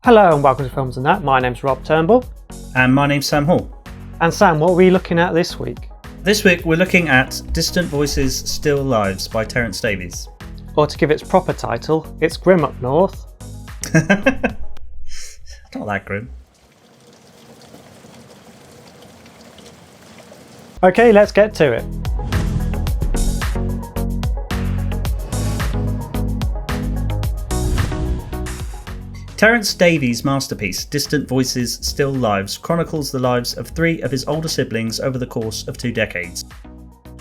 Hello and welcome to Films and That. My name's Rob Turnbull. And my name's Sam Hall. And Sam, what are we looking at this week? This week we're looking at Distant Voices, Still Lives by Terence Davies. Or to give its proper title, It's Grim Up North. Not that grim. Okay, let's get to it. Terence Davies' masterpiece, Distant Voices, Still Lives, chronicles the lives of three of his older siblings over the course of 2 decades.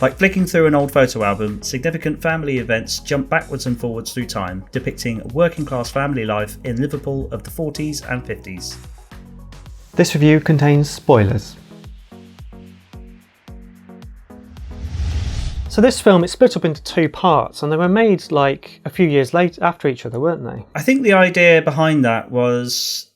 Like flicking through an old photo album, significant family events jump backwards and forwards through time, depicting working-class family life in Liverpool of the 40s and 50s. This review contains spoilers. So this film is split up into 2 parts, and they were made like a few years later after each other, weren't they? I think the idea behind that was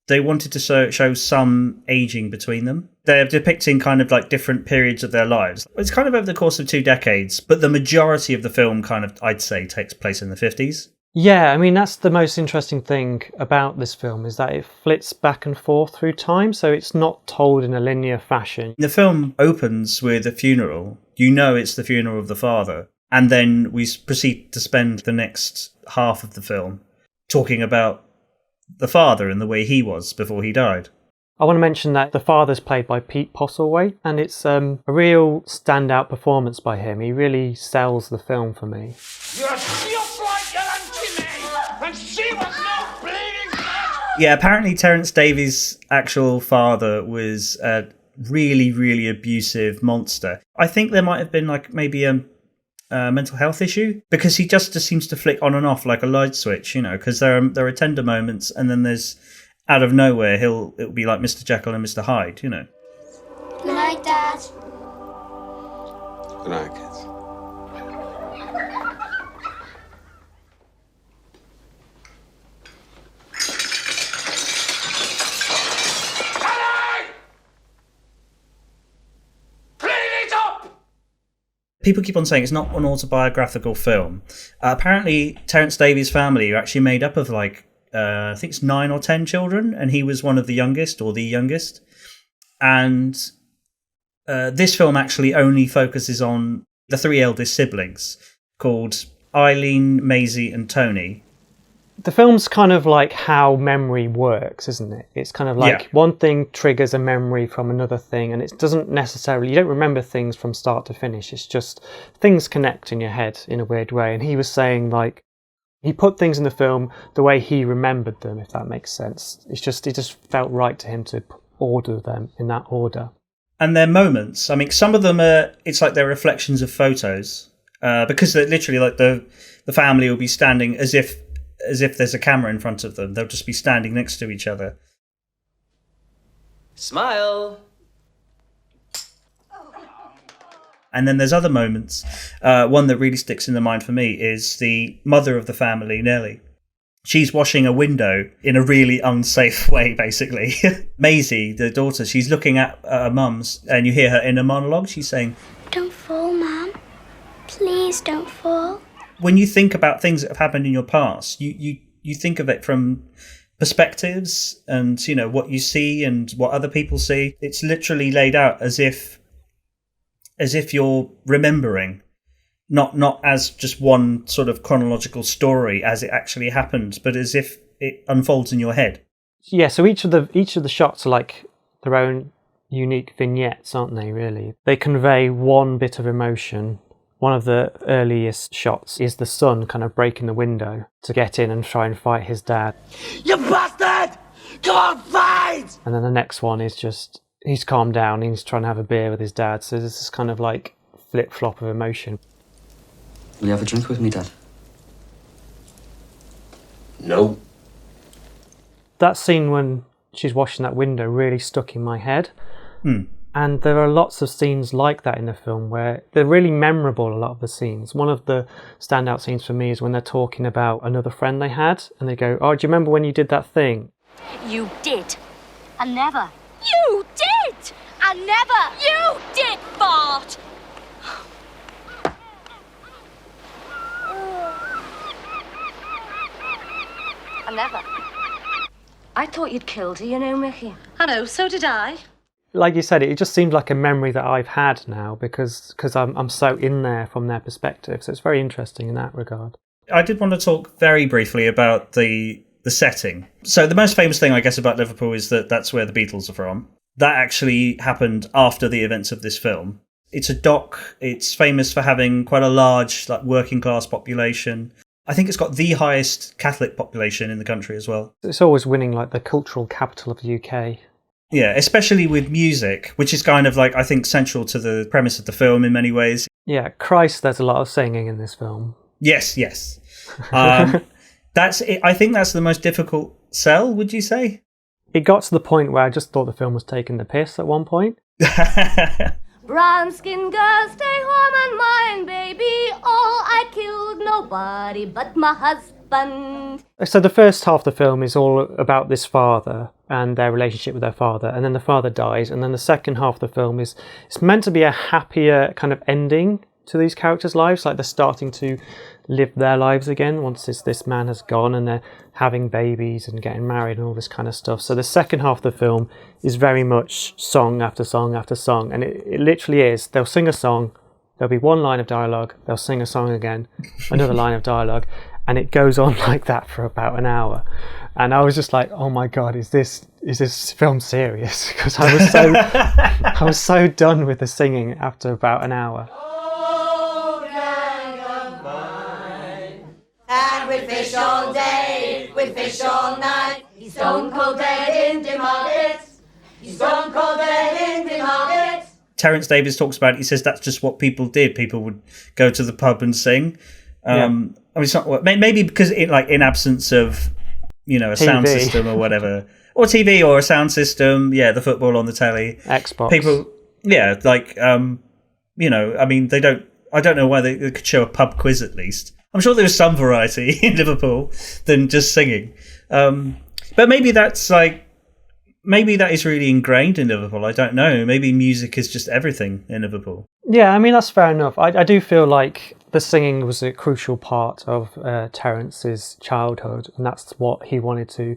they wanted to show some aging between them. They're depicting kind of like different periods of their lives. It's kind of over the course of 2 decades, but the majority of the film kind of, I'd say, takes place in the 50s. Yeah, I mean, that's the most interesting thing about this film, is that it flits back and forth through time, so it's not told in a linear fashion. The film opens with a funeral. You know it's the funeral of the father. And then we proceed to spend the next half of the film talking about the father and the way he was before he died. I want to mention that the father's played by Pete Postlethwaite, and it's a real standout performance by him. He really sells the film for me. Yeah, apparently Terence Davies' actual father was a really, really abusive monster. I think there might have been like maybe a mental health issue, because he just seems to flick on and off like a light switch, you know, because there are tender moments, and then there's out of nowhere it'll be like Mr. Jekyll and Mr. Hyde, you know. Good night, Dad. Good night, kids. People keep on saying it's not an autobiographical film. Apparently, Terence Davies' family are actually made up of like, I think it's 9 or 10 children, and he was one of the youngest, or the youngest. And this film actually only focuses on the 3 eldest siblings, called Eileen, Maisie and Tony. The film's kind of like how memory works, isn't it? It's kind of like one thing triggers a memory from another thing, and it doesn't necessarily, you don't remember things from start to finish. It's just things connect in your head in a weird way. And he was saying like, he put things in the film the way he remembered them, if that makes sense. It just felt right to him to order them in that order. And their moments, I mean, some of them it's like they're reflections of photos, because they're literally like the family will be standing as if there's a camera in front of them. They'll just be standing next to each other. Smile. And then there's other moments. One that really sticks in the mind for me is the mother of the family, Nellie. She's washing a window in a really unsafe way, basically. Maisie, the daughter, she's looking at her mum's, and you hear her in a monologue. She's saying, Don't fall, Mum. Please don't fall. When you think about things that have happened in your past, you think of it from perspectives and, you know, what you see and what other people see. It's literally laid out as if you're remembering, not as just one sort of chronological story as it actually happened, but as if it unfolds in your head. Yeah, so each of the shots are like their own unique vignettes, aren't they, really? They convey one bit of emotion. One of the earliest shots is the son kind of breaking the window to get in and try and fight his dad. You bastard! Come on, fight! And then the next one is just, he's calmed down, he's trying to have a beer with his dad. So there's this kind of like flip-flop of emotion. Will you have a drink with me, Dad? No. That scene when she's washing that window really stuck in my head. And there are lots of scenes like that in the film where they're really memorable, a lot of the scenes. One of the standout scenes for me is when they're talking about another friend they had, and they go, oh, do you remember when you did that thing? You did. I never. You did! I never. You did, Bart! I never. I thought you'd killed her, you know, Mickey. I know, so did I. Like you said, it just seemed like a memory that I've had now because I'm so in there from their perspective. So it's very interesting in that regard. I did want to talk very briefly about the setting. So the most famous thing, I guess, about Liverpool is that that's where the Beatles are from. That actually happened after the events of this film. It's a dock. It's famous for having quite a large, like, working class population. I think it's got the highest Catholic population in the country as well. It's always winning like the cultural capital of the UK. Yeah, especially with music, which is kind of like, I think, central to the premise of the film in many ways. Yeah, Christ, there's a lot of singing in this film. Yes. That's it. I think that's the most difficult sell, would you say? It got to the point where I just thought the film was taking the piss at one point. Brown skin girl, stay warm and mine, baby. Oh, I killed nobody but my husband. So the first half of the film is all about this father and their relationship with their father, and then the father dies, and then the second half of the film is it's meant to be a happier kind of ending to these characters' lives, like they're starting to live their lives again once this man has gone, and they're having babies and getting married and all this kind of stuff. So the second half of the film is very much song after song after song, and it literally is. They'll sing a song, there'll be one line of dialogue, they'll sing a song again, another line of dialogue, and it goes on like that for about an hour. And I was just like, oh my god, is this film serious? Because I was so done with the singing after about an hour. And we fish all day, we fish all night. He's stone cold dead in the market. He's stone cold dead in the market. Terence Davies talks about it. He says that's just what people did. People would go to the pub and sing. I mean, it's not, maybe because in absence of, you know, a TV. sound system or whatever, or TV or a sound system. Yeah, the football on the telly, Xbox. People, yeah, like you know, I mean, I don't know why they could show a pub quiz at least. I'm sure there was some variety in Liverpool than just singing. But maybe that is really ingrained in Liverpool. I don't know. Maybe music is just everything in Liverpool. Yeah, I mean, that's fair enough. I do feel like the singing was a crucial part of Terence's childhood, and that's what he wanted to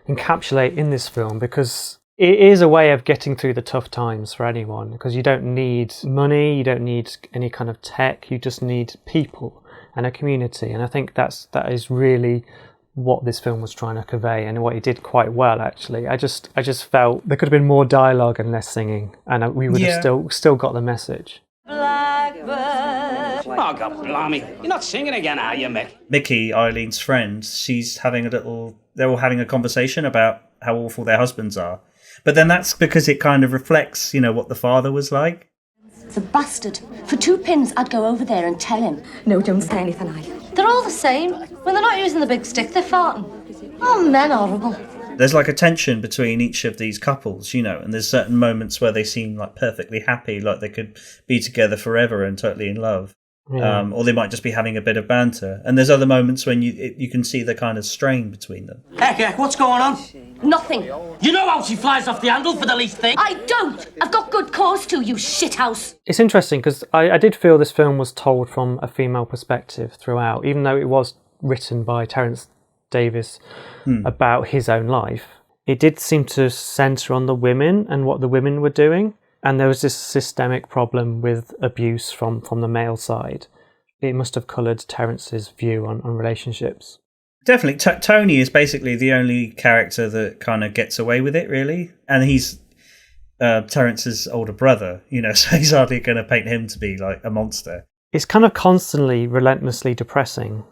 encapsulate in this film, because it is a way of getting through the tough times for anyone, because you don't need money, you don't need any kind of tech, you just need people and a community. And I think that is really what this film was trying to convey, and what he did quite well, actually. I just felt there could have been more dialogue and less singing, and we would have still got the message. Blackbird. Oh, God blimey. You're not singing again, are you, Mick? Mickey, Eileen's friend, they're all having a conversation about how awful their husbands are. But then that's because it kind of reflects, you know, what the father was like. It's a bastard. For 2 pins, I'd go over there and tell him. No, don't say anything, They're all the same. When they're not using the big stick, they're farting. Oh, men horrible. There's like a tension between each of these couples, you know, and there's certain moments where they seem like perfectly happy, like they could be together forever and totally in love. Yeah. Or they might just be having a bit of banter. And there's other moments when you can see the kind of strain between them. Heck, what's going on? Nothing. You know how she flies off the handle for the least thing? I don't. I've got good cause to, you shithouse. It's interesting because I did feel this film was told from a female perspective throughout, even though it was written by Terence Davies about his own life. It did seem to centre on the women and what the women were doing. And there was this systemic problem with abuse from the male side. It must have coloured Terence's view on relationships. Definitely. Tony is basically the only character that kind of gets away with it, really. And he's Terence's older brother, you know, so he's hardly going to paint him to be like a monster. It's kind of constantly, relentlessly depressing.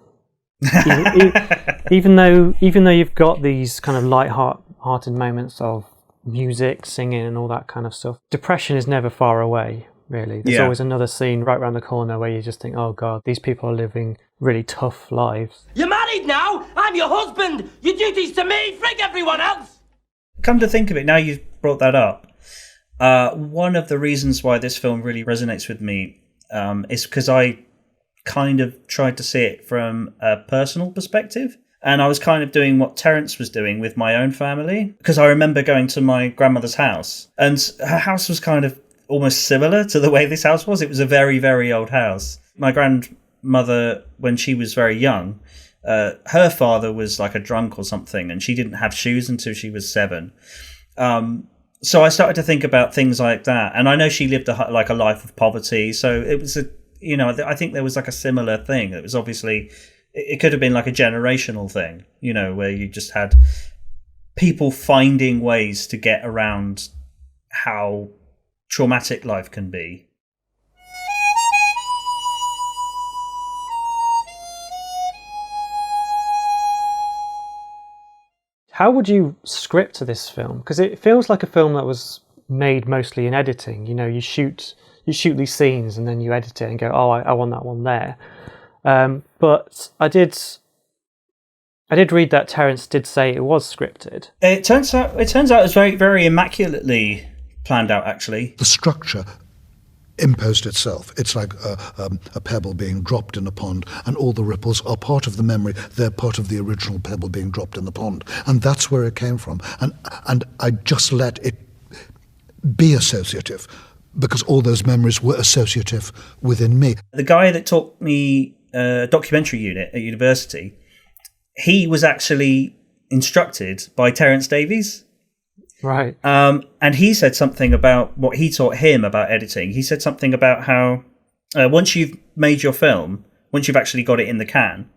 even though you've got these kind of light-hearted moments of music, singing and all that kind of stuff, depression is never far away, really. There's always another scene right around the corner where you just think, oh god, these people are living really tough lives. You're married now! I'm your husband! Your duty's to me, frig everyone else! Come to think of it, now you've brought that up, one of the reasons why this film really resonates with me is because I kind of tried to see it from a personal perspective. And I was kind of doing what Terence was doing with my own family, because I remember going to my grandmother's house, and her house was kind of almost similar to the way this house was. It was a very, very old house. My grandmother, when she was very young, her father was like a drunk or something, and she didn't have shoes until she was 7. So I started to think about things like that, and I know she lived a life of poverty. So it was I think there was like a similar thing. It was obviously, it could have been like a generational thing, where you just had people finding ways to get around how traumatic life can be. How would you script this film? Because it feels like a film that was made mostly in editing. You shoot these scenes and then you edit it and go, oh, I want that one there. But I did read that Terence did say it was scripted. It turns out it was very, very immaculately planned out, actually. The structure imposed itself. It's like a pebble being dropped in a pond, and all the ripples are part of the memory. They're part of the original pebble being dropped in the pond, and that's where it came from. And I just let it be associative, because all those memories were associative within me. The guy that taught me documentary unit at university, he was actually instructed by Terence Davies. Right. And he said something about what he taught him about editing. He said something about how once you've made your film, once you've actually got it in the can,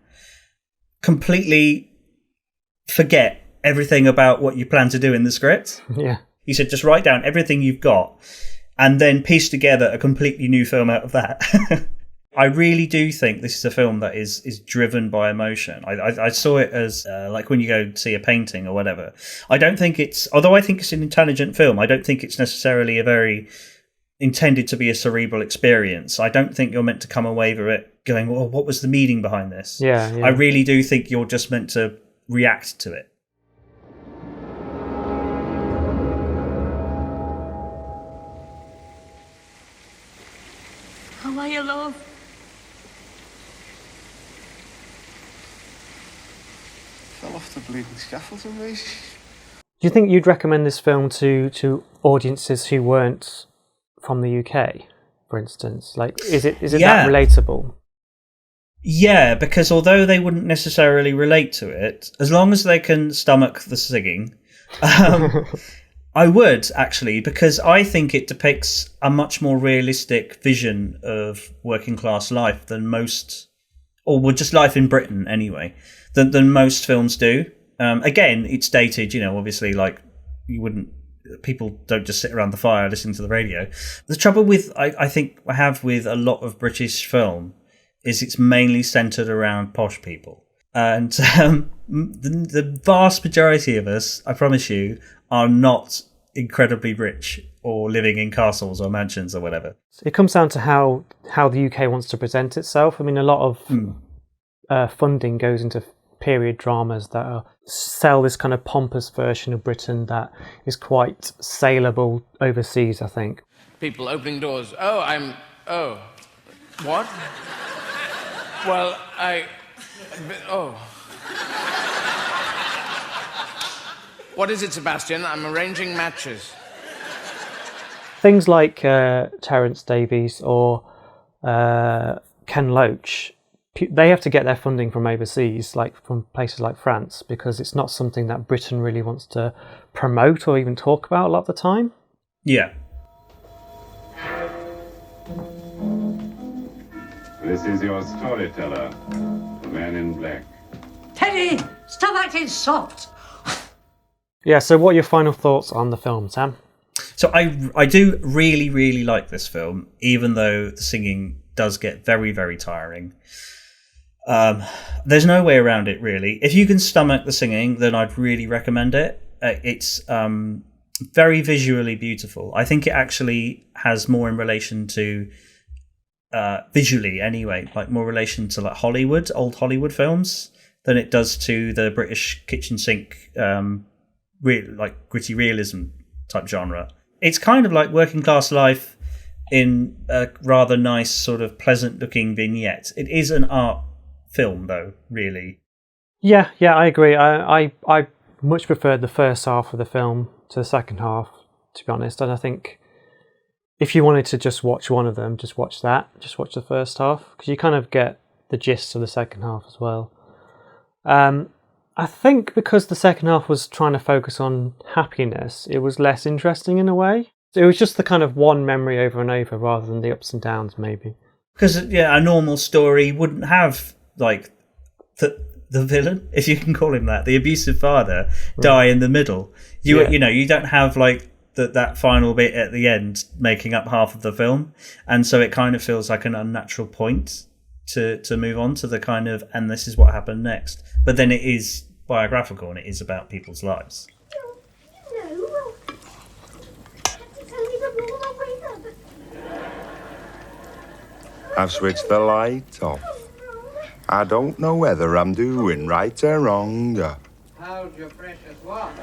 completely forget everything about what you plan to do in the script. Yeah. He said just write down everything you've got and then piece together a completely new film out of that. I really do think this is a film that is driven by emotion. I saw it as like when you go see a painting or whatever. I don't think although I think it's an intelligent film, I don't think it's necessarily a very intended to be a cerebral experience. I don't think you're meant to come away with it going, well, what was the meaning behind this? Yeah. I really do think you're just meant to react to it. How are you, love? Fell off the bleeding scaffold and me. Do you think you'd recommend this film to audiences who weren't from the UK, for instance? Like, is it that relatable? Yeah, because although they wouldn't necessarily relate to it, as long as they can stomach the singing, I would actually, because I think it depicts a much more realistic vision of working class life than most, or just life in Britain anyway, than most films do. Again, it's dated, obviously, like people don't just sit around the fire listening to the radio. The trouble with, I think I have with a lot of British film is it's mainly centred around posh people. And the vast majority of us, I promise you, are not incredibly rich or living in castles or mansions or whatever. It comes down to how the UK wants to present itself. I mean, a lot of funding goes into period dramas that sell this kind of pompous version of Britain that is quite saleable overseas, I think. People opening doors. Oh, what? Well, What is it, Sebastian? I'm arranging matches. Things like Terence Davies or Ken Loach, they have to get their funding from overseas, like from places like France, because it's not something that Britain really wants to promote or even talk about a lot of the time. Yeah. This is your storyteller, the man in black. Teddy, stop acting soft. Yeah, so what are your final thoughts on the film, Sam? So I do really, really like this film, even though the singing does get very, very tiring. There's no way around it, really. If you can stomach the singing, then I'd really recommend it. It's very visually beautiful. I think it actually has more in relation to visually, anyway, like more relation to like old Hollywood films, than it does to the British kitchen sink, like gritty realism type genre. It's kind of like working class life in a rather nice, sort of pleasant looking vignette. It is an art film, though, really. Yeah, I agree. I much preferred the first half of the film to the second half, to be honest. And I think if you wanted to just watch one of them, just watch that. Just watch the first half, because you kind of get the gist of the second half as well. I think because the second half was trying to focus on happiness, it was less interesting in a way. It was just the kind of one memory over and over rather than the ups and downs, maybe. Because a normal story wouldn't have like the villain, if you can call him that, the abusive father, die in the middle. You don't have like that final bit at the end making up half of the film, and so it kind of feels like an unnatural point to move on to the kind of, and this is what happened next. But then it is biographical and it is about people's lives. I've switched the light off. I don't know whether I'm doing right or wrong. Hold your precious watch.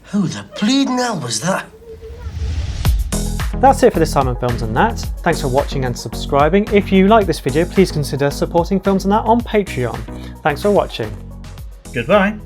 Who the bleeding hell was that? That's it for this time on Films and That. Thanks for watching and subscribing. If you like this video, please consider supporting Films and That on Patreon. Thanks for watching. Goodbye.